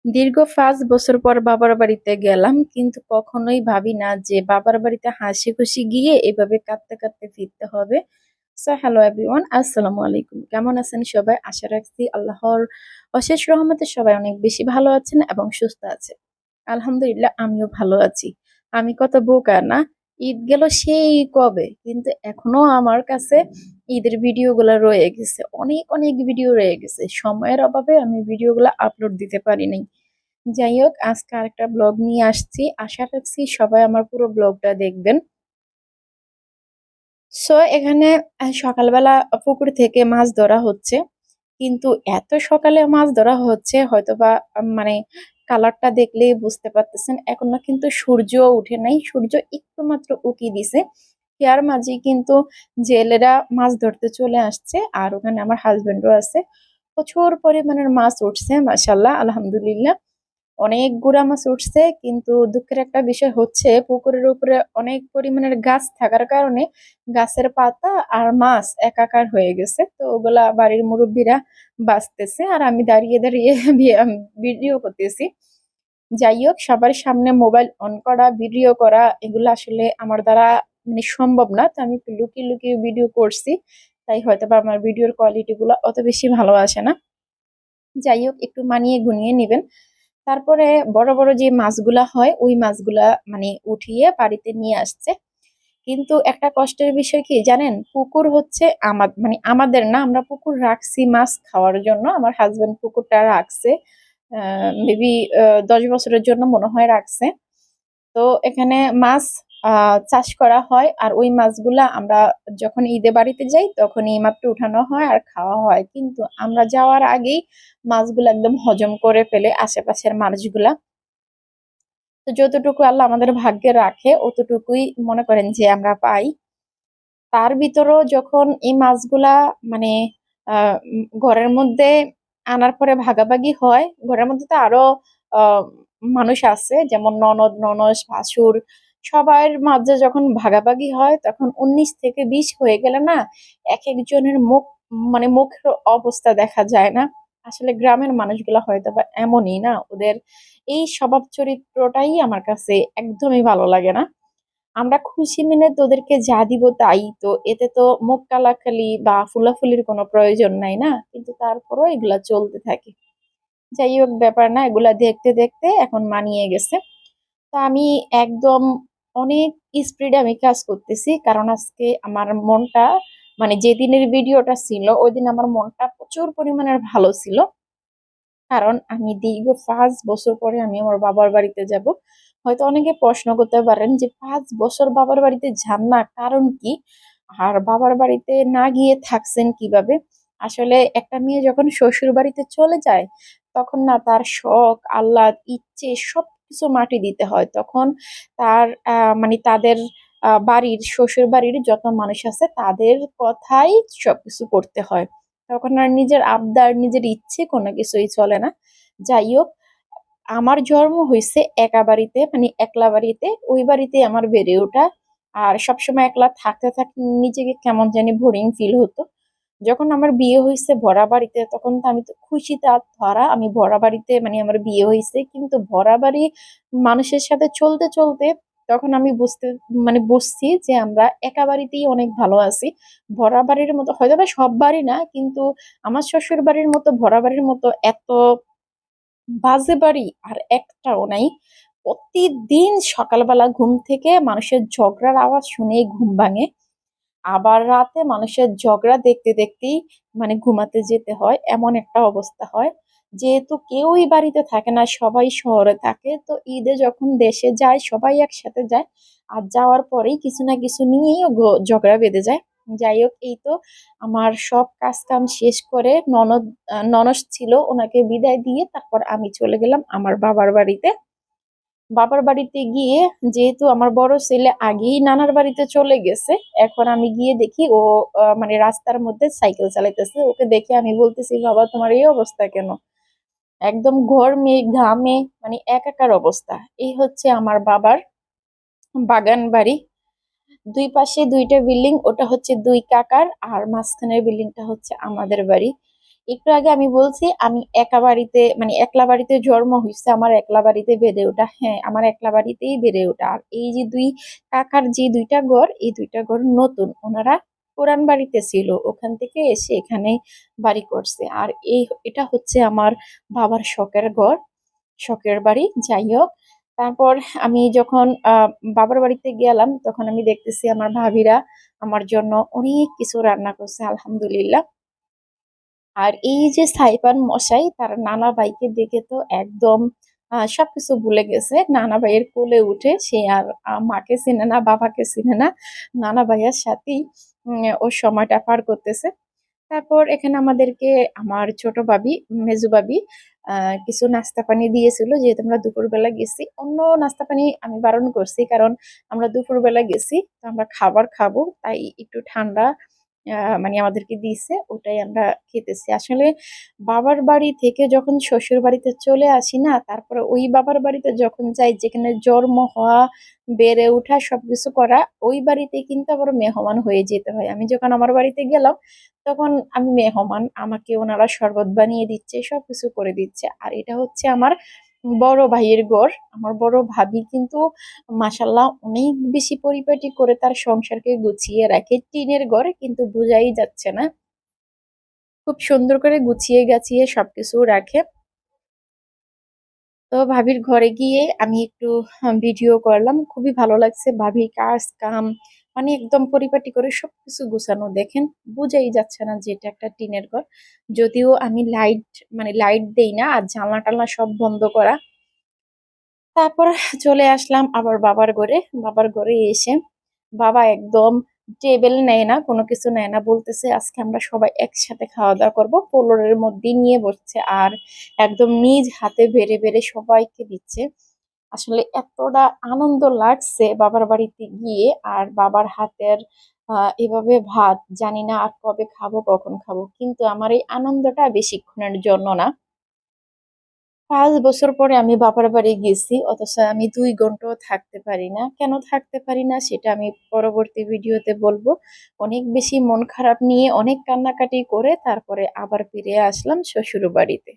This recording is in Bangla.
দীর্ঘ ৫ বছর পর বাবার বাড়িতে গেলাম। কিন্তু কখনোই ভাবি না যে বাবার বাড়িতে হাসি-খুশি গিয়ে এভাবে কাঁদতে, কাঁদতে ফিরতে হবে। হ্যালো এভরিওয়ান, আসসালামু আলাইকুম। কেমন আছেন সবাই? আশা রাখছি আল্লাহর অশেষ রহমতে সবাই অনেক বেশি ভালো আছেন এবং সুস্থ আছেন। আলহামদুলিল্লাহ আমিও ভালো আছি। আমি কত বোকা না? ঈদ গেল সেই কবে? কিন্তু এখনো আমার কাছে ঈদের ভিডিওগুলা রয়ে গেছে। অনেক, অনেক ভিডিও রয়ে গেছে। সময়ের অভাবে আমি ভিডিওগুলা আপলোড দিতে পারি নাই। যাই হোক, আজকে আরেকটা ব্লগ নিয়ে আসছি। আশা রাখছি সবাই আমার পুরো ব্লগটা দেখবেন। এখানে সকালবেলা পুকুর থেকে মাছ ধরা হচ্ছে। কিন্তু এত সকালে মাছ ধরা হচ্ছে হয়তোবা মানে কালারটা দেখলেই বুঝতে পারতেছেন। এখনো কিন্তু সূর্য উঠে নাই। সূর্য একটু মাত্র উঁকি দিছে। এর মাঝেই কিন্তু জেলেরা মাছ ধরতে চলে আসছে। আর ওখানে আমার হাজবেন্ডও আছে। প্রচুর পরিমাণের মাছ উঠছে, মাশাআল্লাহ, আলহামদুলিল্লাহ। অনেক গুড়া মাছ উঠছে, কিন্তু দুঃখের একটা বিষয় হচ্ছে পুকুরের উপরে অনেক পরিমাণের গাছ থাকার কারণে গাছের পাতা আর মাছ একাকার হয়ে গেছে। তো ওগুলা বাড়ির মুরব্বীরা বাঁচতেছে আর আমি দাঁড়িয়ে দাঁড়িয়ে ভিডিও করতেছি। যাই হোক, সবার সামনে মোবাইল অন করা, ভিডিও করা এগুলো আসলে আমার দ্বারা মানে সম্ভব না। তো আমি একটু লুকিয়ে লুকিয়ে ভিডিও করছি, তাই হয়তো বা আমার ভিডিওর কোয়ালিটি গুলো অত বেশি ভালো আসে না। যাই হোক, একটু মানিয়ে গুনিয়ে নিবেন। তারপরে বড় বড় যে মাছগুলা হয় ওই মাছগুলা মানে উঠিয়ে বাড়িতে নিয়ে আসছে। কিন্তু একটা কষ্টের বিষয় কি জানেন, পুকুর হচ্ছে মানে আমাদের না, আমরা পুকুর রাখছি মাছ খাওয়ার জন্য। আমার হাজবেন্ড পুকুরটা রাখছে মেবি 10 বছরের জন্য মনে হয় রাখছে। তো এখানে মাছ চাষ করা হয় আর ওই মাছগুলা আমরা যখন ঈদে বাড়িতে যাই তখন এই মাত্র উঠানো হয় আর খাওয়া হয়। কিন্তু আমরা যাওয়ার আগেই মাছগুলো একদম হজম করে ফেলে আশেপাশের মানুষগুলা। তো যতটুকু আল্লাহ আমাদের ভাগ্যে রাখে অতটুকুই মনে করেন যে আমরা পাই। তার ভিতরেও যখন এই মাছগুলা মানে ঘরের মধ্যে আনার পরে ভাগাভাগি হয়, ঘরের মধ্যে তো আরো মানুষ আছে, যেমন ননদ, ননস, ভাসুর, সবার মাঝে যখন ভাগাভাগি হয় তখন 19 থেকে 20 হয়ে গেলে না এক একজনের মুখ মানে মুখের অবস্থা দেখা যায় না। আসলে গ্রামের মানুষগুলা হয়তো বা এমনই না, ওদের এই স্বভাব চরিত্রটাই আমার কাছে একদমই ভালো লাগে না। আমরা খুশি মিলে তোদেরকে যা দিব তাই তো, এতে তো মুখ কালাকালি বা ফুলাফুলির কোনো প্রয়োজন নাই না, কিন্তু তারপরও এগুলা চলতে থাকে। যাই হোক, ব্যাপার না, এগুলা দেখতে দেখতে এখন মানিয়ে গেছে। তো আমি একদম অনেক স্পিডে আমি কাজ করতেছি, কারণ আজকে আমার মনটা মানে যেদিনের ভিডিওটা ছিল ওই দিন আমার মনটা প্রচুর পরিমাণের ভালো ছিল। কারণ আমি দীর্ঘ ৫ বছর পরে আমি আমার বাবার বাড়িতে যাব। হয়তো অনেকে প্রশ্ন করতে পারেন যে ৫ বছর বাবার বাড়িতে যান না, কারণ কি? আর বাবার বাড়িতে না গিয়ে থাকছেন কিভাবে? আসলে একটা মেয়ে যখন শ্বশুর বাড়িতে চলে যায় তখন না তার শখ, আহ্লাদ, ইচ্ছে সবকিছু মাটি দিতে হয়। তখন তার মানে তাদের বাড়ির, শ্বশুর বাড়ির যত মানুষ আছে তাদের কথাই সবকিছু করতে হয়। তখন আর নিজের আবদার, নিজের ইচ্ছে কোনো কিছুই চলে না। যাই হোক, আমার জন্ম হইছে একা বাড়িতে, মানে একলা বাড়িতে। ওই বাড়িতে আমার বেড়ে ওঠা। আর সবসময় একলা থাকতে থাকতে নিজেকে কেমন জানি বোরিং ফিল হতো। যখন আমার বিয়ে হয়েছে ভরা বাড়িতে তখন তো আমি তো খুশিতে আত্মহারা। আমি ভরা বাড়িতে মানে আমার বিয়ে হয়েছে, কিন্তু ভরা বাড়ি মানুষের সাথে চলতে চলতে তখন আমি বুঝছি যে আমরা একা বাড়িতেই অনেক ভালো আছি। ভরা বাড়ির মতো হয়তো বা সব বাড়ি না, কিন্তু আমার শ্বশুর বাড়ির মতো ভরা বাড়ির মতো এত বাজে বাড়ি আর একটাও নাই। প্রতিদিন সকালবেলা ঘুম থেকে মানুষের ঝগড়ার আওয়াজ শুনেই ঘুম ভাঙে। আবার রাতে মানুষের ঝগড়া দেখতে দেখতেই মানে ঘুমাতে যেতে হয়, এমন একটা অবস্থা হয়। যেহেতু কেউই বাড়িতে থাকে না, সবাই শহরে থাকে, তো ঈদে যখন দেশে যায় সবাই একসাথে যায়। আর যাওয়ার পরেই কিছু না কিছু নিয়েই ঝগড়া বেঁধে যায়। যাই হোক, এই তো আমার সব কাজ কাম শেষ করে ননদ ছিল, ওনাকে বিদায় দিয়ে তারপর আমি চলে গেলাম আমার বাবার বাড়িতে। বাবার বাড়িতে গিয়ে যেহেতু আমার বড় ছেলে আগেই নানার বাড়িতে চলে গেছে, এখন আমি গিয়ে দেখি ও মানে রাস্তার মধ্যে সাইকেল চালাইতেছে। ওকে দেখে আমি বলতেছি, বাবা তোমার এই অবস্থা কেন? একদম ঘর্মে ঘামে মানে একাকার অবস্থা। এই হচ্ছে আমার বাবার বাগান বাড়ি। দুই পাশে দুইটা বিল্ডিং, ওটা হচ্ছে দুই কাকার আর মাঝখানের বিল্ডিংটা হচ্ছে আমাদের বাড়ি। একটু আগে আমি বলছি আমি একা বাড়িতে মানে একলা বাড়িতে জন্ম হয়েছে, আমার একলা বাড়িতে বেড়ে ওঠা। হ্যাঁ, আমার একলা বাড়িতেই বেড়ে ওঠা। আর এই যে দুই কাকার যে দুইটা ঘর, এই দুইটা ঘর নতুন, ওনারা পুরান বাড়িতে ছিল, ওখান থেকে এসে এখানে বাড়ি করছে। আর এটা হচ্ছে আমার বাবার শখের ঘর, শখের বাড়ি। যাই হোক, তারপর আমি যখন বাবার বাড়িতে গেলাম তখন আমি দেখতেছি আমার ভাবিরা আমার জন্য অনেক কিছু রান্না করছে, আলহামদুলিল্লাহ। আর এই যে সাইপান মশাই, তার নানা ভাইকে দেখে তো একদম সবকিছু ভুলে গেছে। নানা ভাইয়ের কোলে উঠে সে আর মাকে চিনে না, বাবাকে চিনে না, নানা ভাইয়ের সাথেই ওর সময়টা পার করতেছে। তারপর এখানে আমাদেরকে আমার ছোট ভাবি, মেজু ভাবি কিছু নাস্তা পানি দিয়েছিল, যেহেতু আমরা দুপুরবেলা গেছি। অন্য নাস্তা পানি আমি বারণ করছি, কারণ আমরা দুপুরবেলা গেছি, তো আমরা খাবার খাবো, তাই একটু ঠান্ডা মানে আমাদেরকে দিয়েছে, ওটাই আমরা খেতেছি। আসলে বাবার বাড়ি থেকে যখন শ্বশুর বাড়িতে চলে আসি না, তারপরে ওই বাবার বাড়িতে যখন যাই, যেখানে জন্ম হওয়া, বেড়ে ওঠা, সবকিছু করা, ওই বাড়িতে কিন্তু আবার মেহমান হয়ে যেতে হয়। আমি যখন আমার বাড়িতে গেলাম তখন আমি মেহমান, আমাকে ওনারা শরবত বানিয়ে দিচ্ছে, সবকিছু করে দিচ্ছে। আর এটা হচ্ছে আমার বড় ভাইয়ের ঘর। আমার বড় ভাবি কিন্তু মাশাল্লাহ অনেক বেশি পরিপাটি করে তার সংসারকে গুছিয়ে রাখে। টিনের ঘর কিন্তু বোঝাই যাচ্ছে না, খুব সুন্দর করে গুছিয়ে গাছিয়ে সবকিছু রাখে। তো ভাবির ঘরে গিয়ে আমি একটু ভিডিও করলাম, খুবই ভালো লাগছে। ভাবির কাজ কাম মানে একদম পরিপাটি করে সবকিছু গুছানো, দেখেন বোঝাই যাচ্ছে না যে এটা একটা টিনের ঘর। যদিও আমি লাইট মানে লাইট দেই না, আর জানলা টালনা সব বন্ধ করা। তারপর চলে আসলাম আবার বাবার ঘরে। বাবার ঘরে এসে বাবা একদম টেবিল নেয় না, কোনো কিছু নেয় না, বলতেছে আজকে আমরা সবাই একসাথে খাওয়া দাওয়া করবো। পোলোরের মধ্যে নিয়ে বসছে আর একদম নিজ হাতে বেড়ে বেড়ে সবাইকে দিচ্ছে। আসলে এতটা আনন্দ লাগছে বাবার বাড়িতে গিয়ে, আর বাবার হাতের এভাবে ভাত জানি না আর কবে খাবো, কখন খাবো। কিন্তু আমার এই আনন্দটা বেশিক্ষণের জন্য না। 5 বছর পরে আমি বাবার বাড়ি গেছি, অথচ আমি 2 ঘন্টাও থাকতে পারি না। কেন থাকতে পারি না সেটা আমি পরবর্তী ভিডিওতে বলবো। অনেক বেশি মন খারাপ নিয়ে অনেক কান্নাকাটি করে তারপরে আবার ফিরে আসলাম শ্বশুর বাড়িতে।